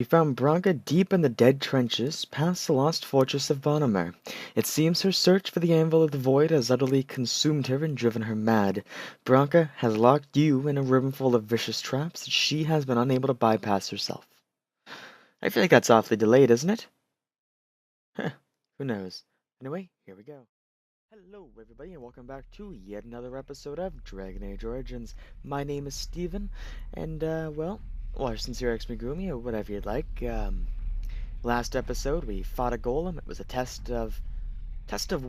We found Branka deep in the dead trenches past the lost fortress of Orzammar. It seems her search for the Anvil of the Void has utterly consumed her and driven her mad. Branka has locked you in a room full of vicious traps that she has been unable to bypass herself. I feel like that's awfully delayed, isn't it? Huh, who knows? Anyway, here we go. Hello everybody and welcome back to yet another episode of Dragon Age Origins. My name is Steven, and or Sincere Megumi, or whatever you'd like. Last episode we fought a golem. It was a test of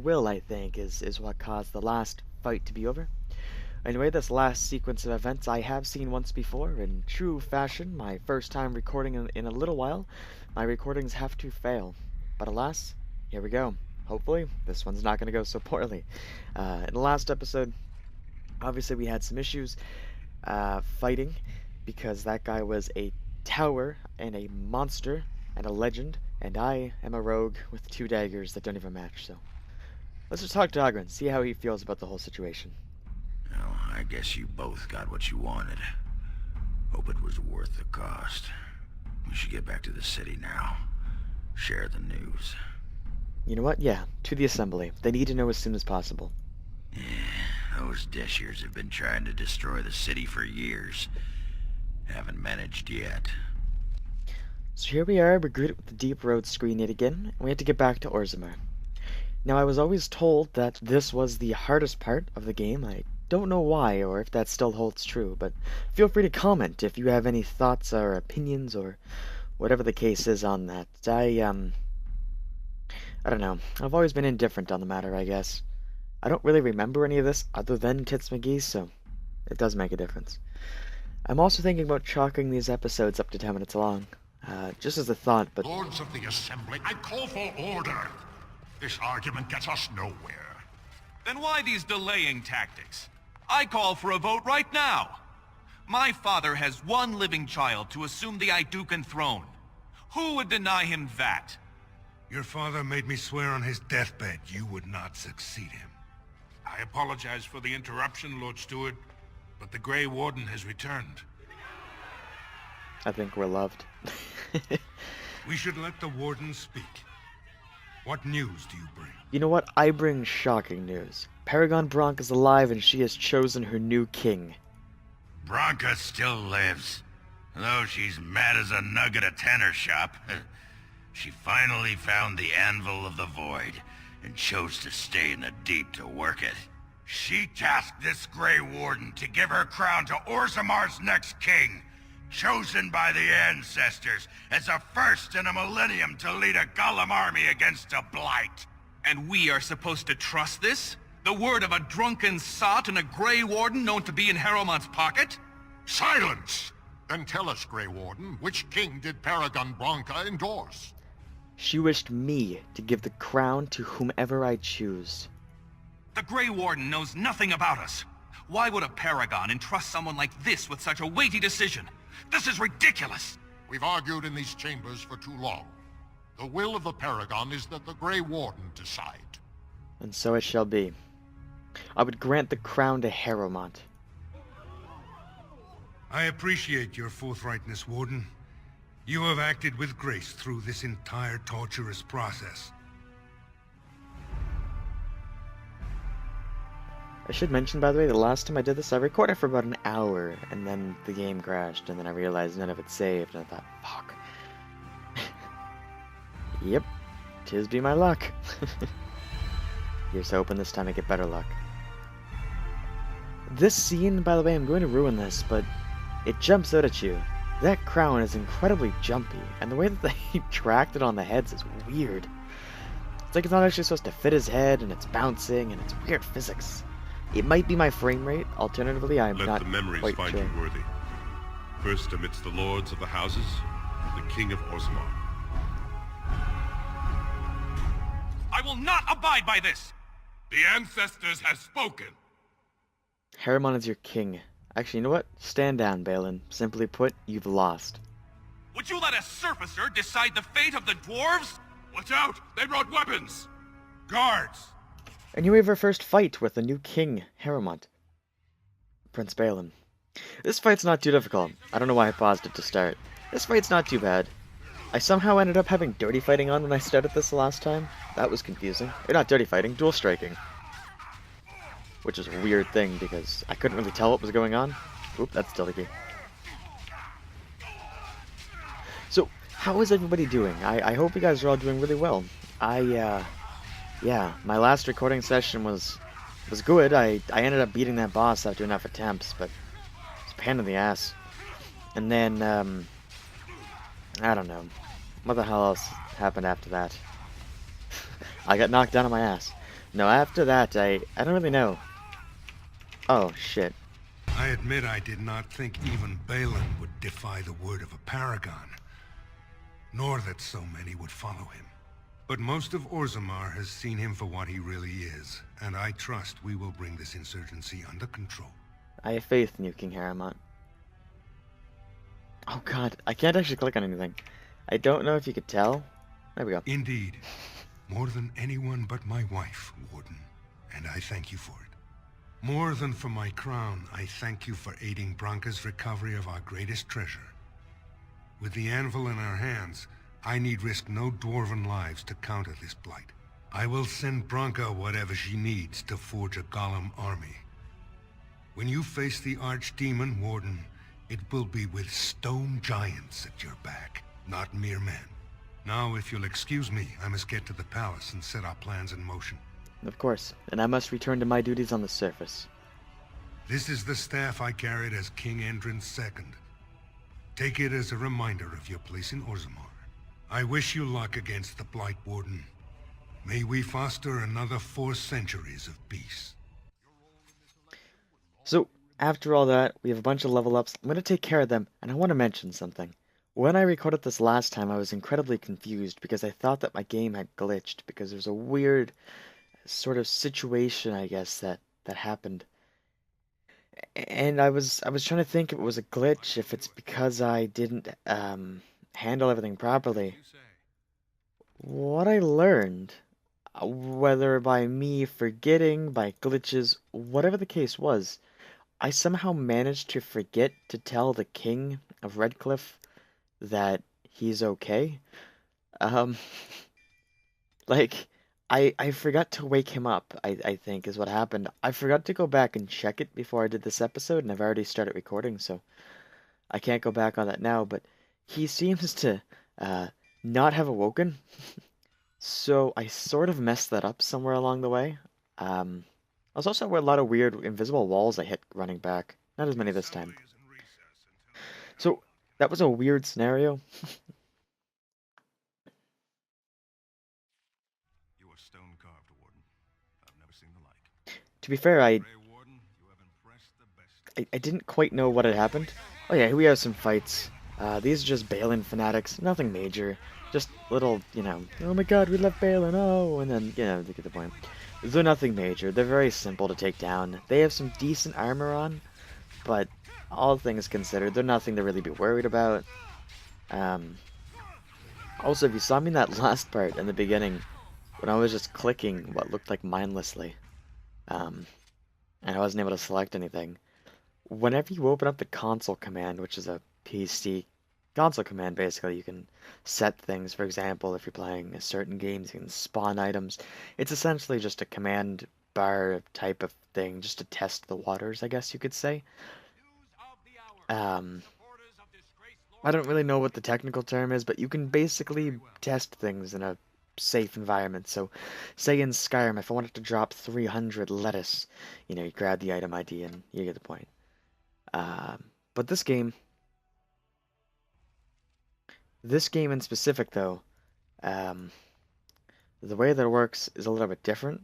will, I think, is what caused the last fight to be over. Anyway, this last sequence of events I have seen once before. In true fashion, my first time recording in a little while, my recordings have to fail. But alas, here we go. Hopefully, this one's not going to go so poorly. In the last episode, obviously we had some issues fighting, because that guy was a tower and a monster and a legend, and I am a rogue with 2 daggers that don't even match, so... Let's just talk to Ogren, see how he feels about the whole situation. Well, I guess you both got what you wanted. Hope it was worth the cost. We should get back to the city now. Share the news. You know what? Yeah, to the assembly. They need to know as soon as possible. Yeah, those Deshirs have been trying to destroy the city for years. Haven't managed yet. So here we are, we're greeted with the deep road screen yet again, and we have to get back to Orzammar. Now, I was always told that this was the hardest part of the game. I don't know why, or if that still holds true, but feel free to comment if you have any thoughts or opinions, or whatever the case is on that. I don't know. I've always been indifferent on the matter, I guess. I don't really remember any of this other than Tits McGee, so it does make a difference. I'm also thinking about chalking these episodes up to 10 minutes long. Just as a thought, but... Lords of the Assembly, I call for order. This argument gets us nowhere. Then why these delaying tactics? I call for a vote right now. My father has one living child to assume the Idukan throne. Who would deny him that? Your father made me swear on his deathbed you would not succeed him. I apologize for the interruption, Lord Steward, but the Grey Warden has returned. I think we're loved. We should let the Warden speak. What news do you bring? You know what? I bring shocking news. Paragon Bronk is alive and she has chosen her new king. Branka still lives. Though she's mad as a nug at a tanner shop. She finally found the Anvil of the Void, and chose to stay in the deep to work it. She tasked this Grey Warden to give her crown to Orzammar's next king, chosen by the ancestors as a first in a millennium to lead a Golem army against a blight. And we are supposed to trust this? The word of a drunken sot and a Grey Warden known to be in Harrowmont's pocket? Silence! Then tell us, Grey Warden, which king did Paragon Branka endorse? She wished me to give the crown to whomever I choose. The Grey Warden knows nothing about us. Why would a Paragon entrust someone like this with such a weighty decision? This is ridiculous! We've argued in these chambers for too long. The will of the Paragon is that the Grey Warden decide. And so it shall be. I would grant the crown to Harrowmont. I appreciate your forthrightness, Warden. You have acted with grace through this entire torturous process. I should mention, by the way, the last time I did this, I recorded for about an hour, and then the game crashed, and then I realized none of it saved, and I thought, fuck. Yep, 'tis be my luck. Here's hoping this time I get better luck. This scene, by the way, I'm going to ruin this, but it jumps out at you. That crown is incredibly jumpy, and the way that they tracked it on the heads is weird. It's like it's not actually supposed to fit his head, and it's bouncing, and it's weird physics. It might be my frame rate, alternatively I'm Let not the memories quite find sure. you worthy. First amidst the lords of the houses, the king of Orzammar. I will not abide by this! The ancestors have spoken. Harrowmont is your king. Actually, you know what? Stand down, Balin. Simply put, you've lost. Would you let a surfacer decide the fate of the dwarves? Watch out! They brought weapons! Guards! And here we have our first fight with the new king, Harrowmont. Prince Balin. This fight's not too difficult. I don't know why I paused it to start. This fight's not too bad. I somehow ended up having dirty fighting on when I started this the last time. That was confusing. Or not dirty fighting, dual striking. Which is a weird thing because I couldn't really tell what was going on. Oop, that's still the key. So, how is everybody doing? I hope you guys are all doing really well. Yeah, my last recording session was good. I ended up beating that boss after enough attempts, but it's a pain in the ass. And then, I don't know. What the hell else happened after that? I got knocked down on my ass. No, after that, I don't really know. Oh, shit. I admit I did not think even Balin would defy the word of a paragon, nor that so many would follow him. But most of Orzammar has seen him for what he really is, and I trust we will bring this insurgency under control. I have faith in you, King Harrimont. Oh god, I can't actually click on anything. I don't know if you could tell. There we go. Indeed. More than anyone but my wife, Warden, and I thank you for it. More than for my crown, I thank you for aiding Branka's recovery of our greatest treasure. With the anvil in our hands, I need risk no dwarven lives to counter this blight. I will send Branka whatever she needs to forge a golem army. When you face the archdemon, Warden, it will be with stone giants at your back, not mere men. Now, if you'll excuse me, I must get to the palace and set our plans in motion. Of course, and I must return to my duties on the surface. This is the staff I carried as King Endrin's II. Take it as a reminder of your place in Orzammar. I wish you luck against the Blight, Warden. May we foster another 4 centuries of peace. So, after all that, we have a bunch of level ups. I'm going to take care of them, and I want to mention something. When I recorded this last time, I was incredibly confused because I thought that my game had glitched because there's a weird sort of situation, I guess, that happened. And I was trying to think if it was a glitch, if it's because I didn't handle everything properly. What I learned, whether by me forgetting, by glitches, whatever the case was, I somehow managed to forget to tell the king of Redcliffe that he's okay. Like, I forgot to wake him up, I think is what happened. I forgot to go back and check it before I did this episode, and I've already started recording, so I can't go back on that now, but he seems to not have awoken, so I sort of messed that up somewhere along the way. There's also a lot of weird invisible walls I hit running back. Not as many this time. So, that was a weird scenario. You are stone carved, Warden. I've never seen the like. To be fair, I Warden, you have impressed the best. I didn't quite know what had happened. Oh yeah, we have some fights. These are just Balin fanatics, nothing major. Just little, oh my god, we left Balin, oh, and then, they get the point. They're nothing major, they're very simple to take down. They have some decent armor on, but all things considered, they're nothing to really be worried about. Also, if you saw me in that last part in the beginning, when I was just clicking what looked like mindlessly, and I wasn't able to select anything, whenever you open up the console command, which is a PC console command, basically, you can set things. For example, if you're playing a certain games, you can spawn items. It's essentially just a command bar type of thing, just to test the waters, I guess you could say. I don't really know what the technical term is, but you can basically test things in a safe environment. So, say in Skyrim, if I wanted to drop 300 lettuce, you grab the item ID and you get the point. But this game in specific, though, the way that it works is a little bit different.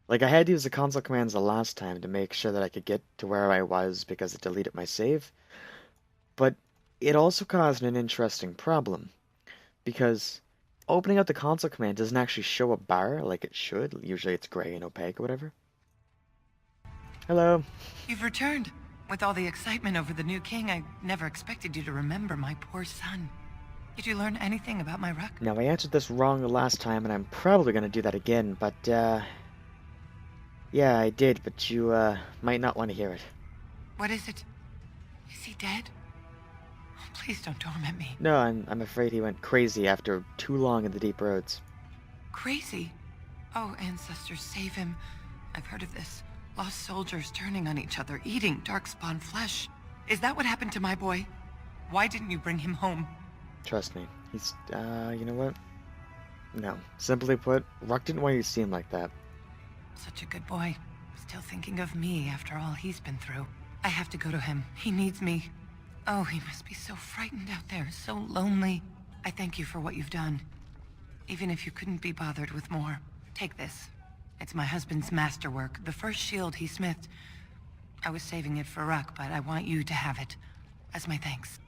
Like, I had to use the console commands the last time to make sure that I could get to where I was because it deleted my save. But it also caused an interesting problem, because opening up the console command doesn't actually show a bar like it should. Usually it's gray and opaque or whatever. Hello. You've returned. With all the excitement over the new king, I never expected you to remember my poor son. Did you learn anything about my ruck? Now, I answered this wrong the last time, and I'm probably going to do that again, but, yeah, I did, but you, might not want to hear it. What is it? Is he dead? please don't torment me. No, I'm afraid he went crazy after too long in the deep roads. Crazy? Oh, ancestors, save him. I've heard of this. Lost soldiers turning on each other, eating darkspawn flesh. Is that what happened to my boy? Why didn't you bring him home? Trust me. He's, you know what? No. Simply put, Rock didn't want you to see him like that. Such a good boy. Still thinking of me after all he's been through. I have to go to him. He needs me. Oh, he must be so frightened out there, so lonely. I thank you for what you've done. Even if you couldn't be bothered with more. Take this. It's my husband's masterwork, the first shield he smithed. I was saving it for Ruck, but I want you to have it. As my thanks.